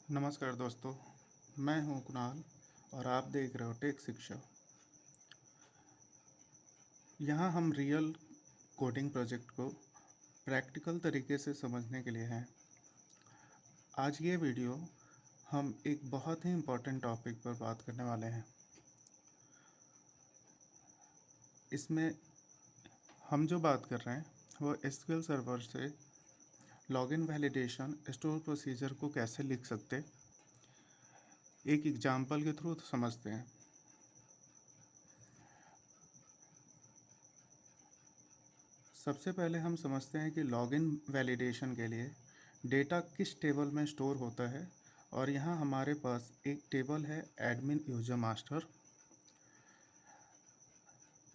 नमस्कार दोस्तों, मैं हूं कुणाल और आप देख रहे हो टेक शिक्षा। यहां हम रियल कोडिंग प्रोजेक्ट को प्रैक्टिकल तरीके से समझने के लिए हैं। आज ये वीडियो हम एक बहुत ही इम्पोर्टेंट टॉपिक पर बात करने वाले हैं। इसमें हम जो बात कर रहे हैं वो एसक्यूएल सर्वर से लॉगिन वैलिडेशन स्टोर प्रोसीजर को कैसे लिख सकते, एक एग्जाम्पल के थ्रू समझते हैं। सबसे पहले हम समझते हैं कि लॉगिन वैलिडेशन के लिए डेटा किस टेबल में स्टोर होता है। और यहाँ हमारे पास एक टेबल है एडमिन यूजर मास्टर,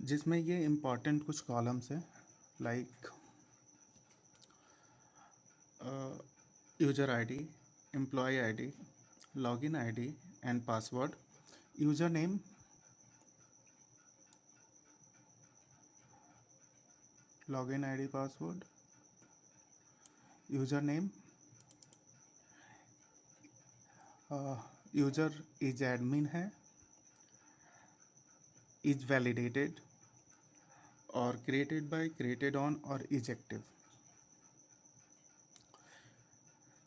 जिसमें ये इम्पॉर्टेंट कुछ कॉलम्स हैं like user ID, employee ID, login ID and password, user name, login ID, password, user name, user is admin है, इज वैलिडेटेड और क्रिएटेड बाय, क्रिएटेड ऑन और is active.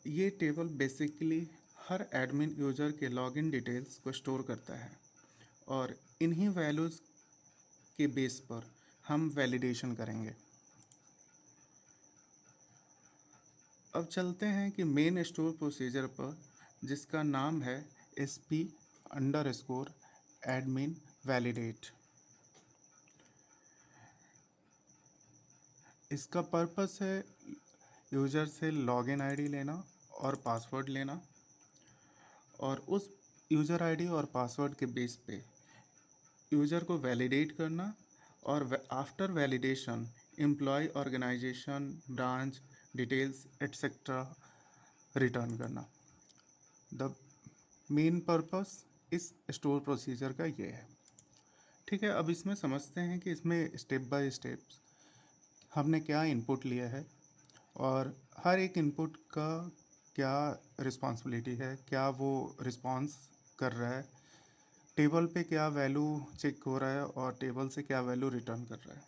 ये table basically हर admin user के login details को store करता है और इन्हीं वैल्यूज़ के बेस पर हम वैलिडेशन करेंगे। अब चलते हैं कि मेन स्टोर प्रोसीजर पर, जिसका नाम है SP_admin वैलिडेट। इसका पर्पस है यूज़र से लॉगिन आईडी लेना और पासवर्ड लेना, और उस यूज़र आईडी और पासवर्ड के बेस पे यूज़र को वैलिडेट करना और after validation employee, organization, branch details etcetera return करना। द मेन पर्पस इस स्टोर प्रोसीजर का ये है। ठीक है, अब इसमें समझते हैं कि इसमें स्टेप बाय स्टेप्स हमने क्या इनपुट लिया है और हर एक इनपुट का क्या रिस्पॉन्सिबिलिटी है, क्या वो रिस्पॉन्स कर रहा है, टेबल पे क्या वैल्यू चेक हो रहा है और टेबल से क्या वैल्यू रिटर्न कर रहा है।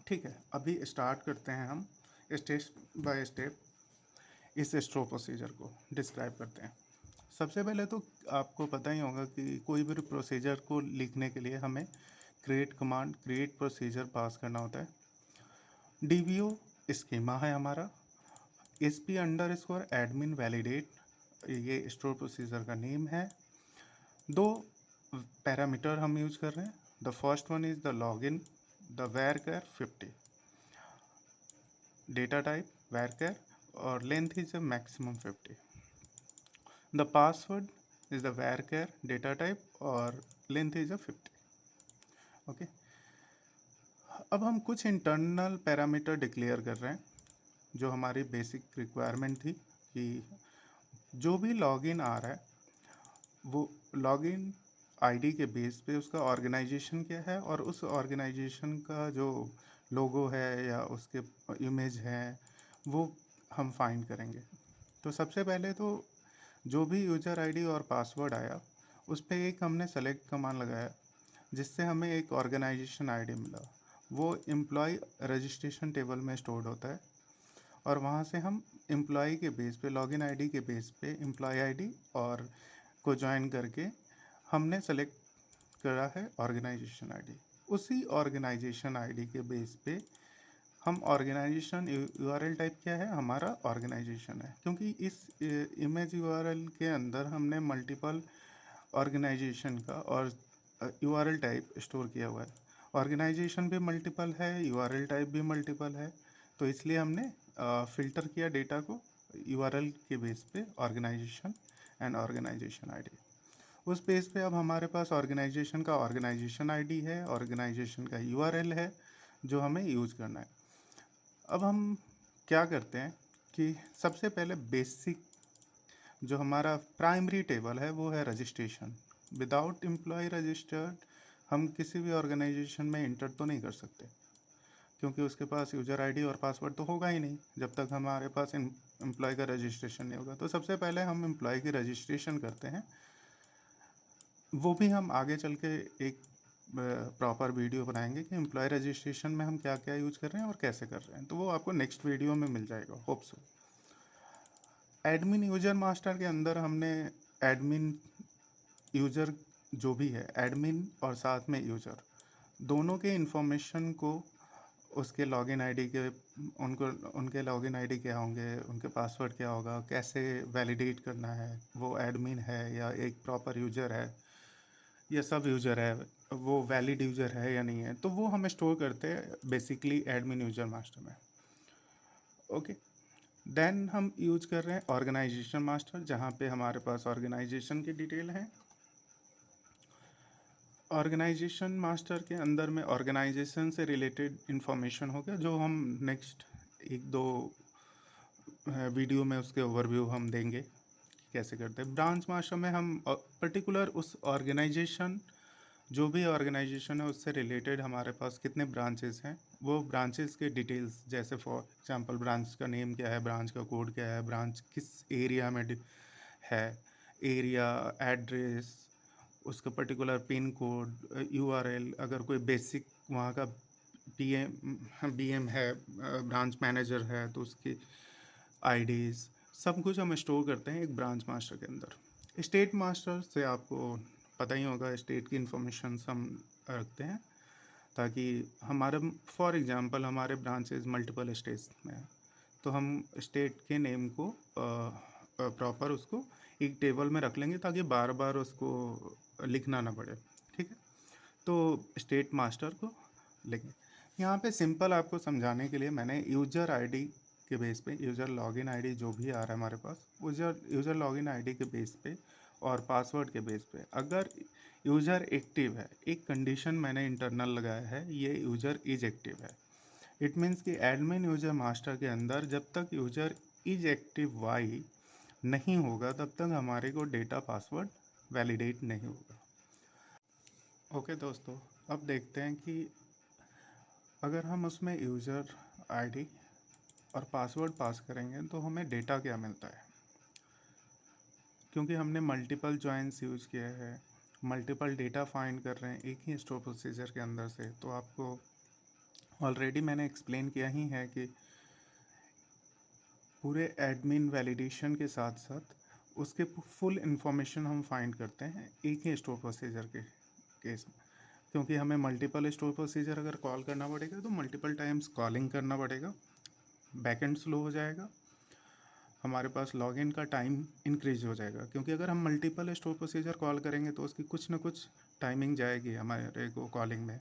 ठीक है, अभी स्टार्ट करते हैं हम स्टेप बाय स्टेप इस स्टोर प्रोसीजर को डिस्क्राइब करते हैं। सबसे पहले तो आपको पता ही होगा कि कोई भी प्रोसीजर को लिखने के लिए हमें क्रिएट कमांड, क्रिएट प्रोसीजर पास करना होता है। DBO स्कीमा है हमारा, SP_admin वैलिडेट ये स्टोर प्रोसीजर का नेम है। दो पैरामीटर हम यूज कर रहे हैं। The first one is the login, the varchar 50, data type varchar और length is a maximum 50. The password is the varchar data type और लेंथ इज a 50. ओके, अब हम कुछ इंटरनल पैरामीटर डिक्लेयर कर रहे हैं जो हमारी बेसिक रिक्वायरमेंट थी कि जो भी लॉगिन आ रहा है वो लॉगिन आईडी के बेस पे उसका ऑर्गेनाइजेशन क्या है और उस ऑर्गेनाइजेशन का जो लोगो है या उसके इमेज है वो हम फाइंड करेंगे। तो सबसे पहले तो जो भी यूज़र आईडी और पासवर्ड आया उस पर एक हमने सेलेक्ट कमांड लगाया, जिससे हमें एक ऑर्गेनाइजेशन आईडी मिला। वो एम्प्लॉय रजिस्ट्रेशन टेबल में स्टोर्ड होता है और वहाँ से हम एम्प्लॉय के बेस पे, लॉगिन आईडी के बेस पे एम्प्लॉय आईडी और को ज्वाइन करके हमने सेलेक्ट करा है ऑर्गेनाइजेशन आईडी। उसी ऑर्गेनाइजेशन आईडी के बेस पे हम ऑर्गेनाइजेशन यूआरएल टाइप क्या है, हमारा ऑर्गेनाइजेशन है, क्योंकि इस इमेज यूआरएल के अंदर हमने मल्टीपल ऑर्गेनाइजेशन का और यूआरएल टाइप स्टोर किया हुआ है। ऑर्गेनाइजेशन भी मल्टीपल है, यूआरएल टाइप भी मल्टीपल है, तो इसलिए हमने फ़िल्टर किया डेटा को यूआरएल के बेस पे ऑर्गेनाइजेशन एंड ऑर्गेनाइजेशन आईडी। उस बेस पे अब हमारे पास ऑर्गेनाइजेशन का ऑर्गेनाइजेशन आईडी है, ऑर्गेनाइजेशन का यूआरएल है जो हमें यूज़ करना है। अब हम क्या करते हैं कि सबसे पहले बेसिक जो हमारा प्राइमरी टेबल है वो है रजिस्ट्रेशन। विदाउट एम्प्लॉय रजिस्टर्ड हम किसी भी ऑर्गेनाइजेशन में इंटर तो नहीं कर सकते, क्योंकि उसके पास यूज़र आईडी और पासवर्ड तो होगा ही नहीं जब तक हमारे पास एम्प्लॉय का रजिस्ट्रेशन नहीं होगा। तो सबसे पहले हम एम्प्लॉय की रजिस्ट्रेशन करते हैं, वो भी हम आगे चल के एक प्रॉपर वीडियो बनाएंगे कि एम्प्लॉय रजिस्ट्रेशन में हम क्या क्या यूज़ कर रहे हैं और कैसे कर रहे हैं, तो वो आपको नेक्स्ट वीडियो में मिल जाएगा, hope so. Admin user master के अंदर हमने एडमिन यूज़र जो भी है, एडमिन और साथ में यूज़र दोनों के इंफॉर्मेशन को, उसके लॉगिन आईडी के, उनके लॉगिन आईडी क्या होंगे, उनके पासवर्ड क्या होगा, कैसे वैलिडेट करना है, वो एडमिन है या एक प्रॉपर यूज़र है या सब यूज़र है, वो वैलिड यूज़र है या नहीं है, तो वो हम स्टोर करते हैं बेसिकली एडमिन यूज़र मास्टर में। ओके, देन हम यूज कर रहे हैं ऑर्गेनाइजेशन मास्टर, जहाँ पे हमारे पास ऑर्गेनाइजेशन की डिटेल है। ऑर्गेनाइजेशन मास्टर के अंदर में ऑर्गेनाइजेशन से रिलेटेड इंफॉर्मेशन होगा, जो हम नेक्स्ट एक दो वीडियो में उसके ओवरव्यू हम देंगे कैसे करते हैं। ब्रांच मास्टर में हम पर्टिकुलर उस ऑर्गेनाइजेशन, जो भी ऑर्गेनाइजेशन है उससे रिलेटेड हमारे पास कितने ब्रांचेस हैं, वो ब्रांचेस के डिटेल्स, जैसे फॉर एग्जांपल ब्रांच का नेम क्या है, ब्रांच का कोड क्या है, ब्रांच किस एरिया में है, एरिया एड्रेस, उसका पर्टिकुलर पिन कोड, यूआरएल, अगर कोई बेसिक वहाँ का बीएम है, ब्रांच मैनेजर है, तो उसकी आईडीज़, सब कुछ हम स्टोर करते हैं एक ब्रांच मास्टर के अंदर। स्टेट मास्टर से आपको पता ही होगा, स्टेट की इंफॉर्मेशन हम रखते हैं ताकि हमारे, फॉर एग्जांपल हमारे ब्रांचेस मल्टीपल स्टेट्स में हैं, तो हम स्टेट के नेम को प्रॉपर उसको एक टेबल में रख लेंगे ताकि बार बार उसको लिखना ना पड़े। ठीक है, तो स्टेट मास्टर को लेंगे। यहाँ पे सिंपल आपको समझाने के लिए मैंने यूज़र आईडी के बेस पे, यूज़र लॉगिन आईडी जो भी आ रहा है हमारे पास, यूज़र लॉगिन आईडी के बेस पे और पासवर्ड के बेस पे, अगर यूज़र एक्टिव है, एक कंडीशन मैंने इंटरनल लगाया है, ये यूज़र इज एक्टिव है। इट मीन्स कि एडमिन यूज़र मास्टर के अंदर जब तक यूज़र इज एक्टिव वाई नहीं होगा तब तक हमारे को डेटा पासवर्ड वैलिडेट नहीं होगा। ओके दोस्तों, अब देखते हैं कि अगर हम उसमें यूज़र आईडी और पासवर्ड पास करेंगे तो हमें डेटा क्या मिलता है। क्योंकि हमने मल्टीपल जॉइंस यूज़ किया है, मल्टीपल डेटा फाइंड कर रहे हैं एक ही स्टोर प्रोसीजर के अंदर से, तो आपको ऑलरेडी मैंने एक्सप्लेन किया ही है कि पूरे एडमिन वैलिडेशन के साथ साथ उसके फुल इंफॉर्मेशन हम फाइंड करते हैं एक ही स्टोर प्रोसीजर के केस में। क्योंकि हमें मल्टीपल स्टोर प्रोसीजर अगर कॉल करना पड़ेगा तो मल्टीपल टाइम्स कॉलिंग करना पड़ेगा, बैकएंड स्लो हो जाएगा, हमारे पास लॉगिन का टाइम इंक्रीज हो जाएगा। क्योंकि अगर हम मल्टीपल स्टोर प्रोसीजर कॉल करेंगे तो उसकी कुछ ना कुछ टाइमिंग जाएगी हमारे को कॉलिंग में,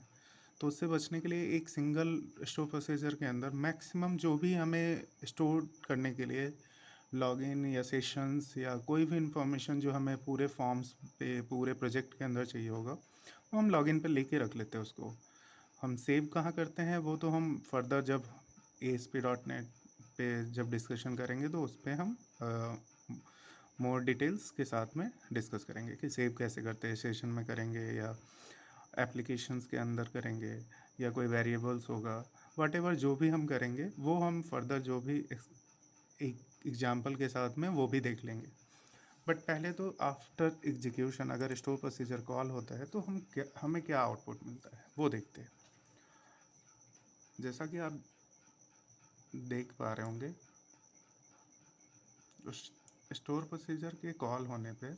तो उससे बचने के लिए एक सिंगल स्टोर प्रोसीजर के अंदर मैक्सिमम जो भी हमें स्टोर करने के लिए लॉगिन या सेशंस या कोई भी इंफॉर्मेशन जो हमें पूरे फॉर्म्स पे, पूरे प्रोजेक्ट के अंदर चाहिए होगा, वो हम लॉगिन पे लेके रख लेते हैं। उसको हम सेव कहाँ करते हैं वो तो हम फर्दर जब ASP.NET पे जब डिस्कशन करेंगे तो उस पर हम मोर डिटेल्स के साथ में डिस्कस करेंगे कि सेव कैसे करते हैं, सेशन में करेंगे या एप्लीकेशंस के अंदर करेंगे या कोई वेरिएबल्स होगा, वट जो भी हम करेंगे वो हम फर्दर जो भी एक एग्जाम्पल के साथ में वो भी देख लेंगे। बट पहले तो आफ्टर एग्जीक्यूशन अगर स्टोर प्रोसीजर कॉल होता है तो हमें क्या आउटपुट मिलता है वो देखते हैं। जैसा कि आप देख पा रहे होंगे, उस स्टोर प्रोसीजर के कॉल होने पे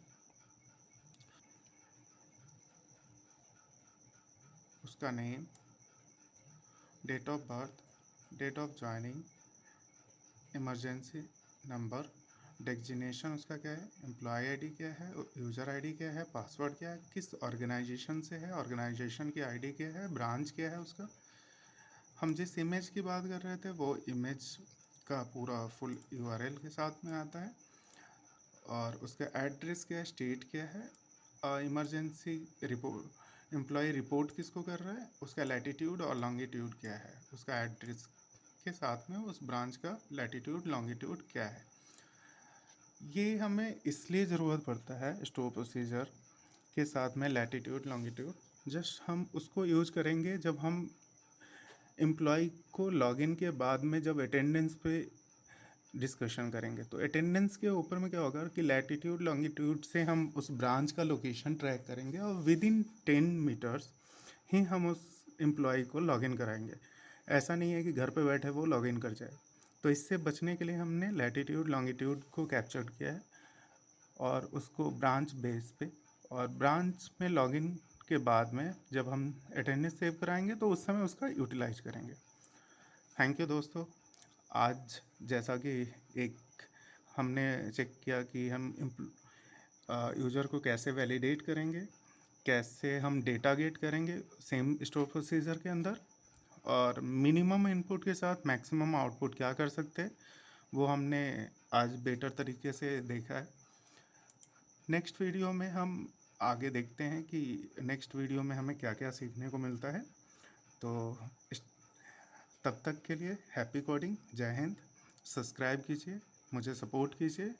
उसका name, date of birth, date of joining, emergency number, designation उसका क्या है, एम्प्लॉय आईडी क्या है, यूज़र आईडी क्या है, पासवर्ड क्या है, किस ऑर्गेनाइजेशन से है, ऑर्गेनाइजेशन की आईडी क्या है, ब्रांच क्या है उसका, हम जिस इमेज की बात कर रहे थे वो इमेज का पूरा फुल यूआरएल के साथ में आता है, और उसका एड्रेस क्या है, स्टेट क्या है, इमरजेंसी रिपोर्ट, एम्प्लॉय रिपोर्ट किसको कर रहा है, उसका लैटिट्यूड और लॉन्गिट्यूड क्या है, उसका एड्रेस के साथ में उस ब्रांच का लैटिट्यूड लॉन्गिट्यूड क्या है। ये हमें इसलिए ज़रूरत पड़ता है स्टोर प्रोसीजर के साथ में लैटिट्यूड लॉन्गिट्यूड, जस्ट हम उसको यूज़ करेंगे जब हम एम्प्लॉय को लॉगिन के बाद में जब अटेंडेंस पे डिस्कशन करेंगे, तो अटेंडेंस के ऊपर में क्या होगा कि लैटिट्यूड लॉन्गिट्यूड से हम उस ब्रांच का लोकेशन ट्रैक करेंगे और विद इन 10 मीटर्स ही हम उस एम्प्लॉय को लॉगिन कराएंगे। ऐसा नहीं है कि घर पे बैठे वो लॉगिन कर जाए। तो इससे बचने के लिए हमने लैटिट्यूड लॉन्गिट्यूड को कैप्चर किया है और उसको ब्रांच बेस पे, और ब्रांच में लॉगिन के बाद में जब हम अटेंडेंस सेव कराएंगे तो उस समय उसका यूटिलाइज करेंगे। थैंक यू दोस्तों। आज जैसा कि एक हमने चेक किया कि हम यूज़र को कैसे वैलिडेट करेंगे, कैसे हम डेटा गेट करेंगे सेम स्टोर प्रोसीजर के अंदर, और मिनिमम इनपुट के साथ मैक्सिमम आउटपुट क्या कर सकते हैं, वो हमने आज बेटर तरीके से देखा है। नेक्स्ट वीडियो में हम आगे देखते हैं कि नेक्स्ट वीडियो में हमें क्या क्या सीखने को मिलता है। तो तब तक के लिए हैप्पी कोडिंग, जय हिंद। सब्सक्राइब कीजिए, मुझे सपोर्ट कीजिए।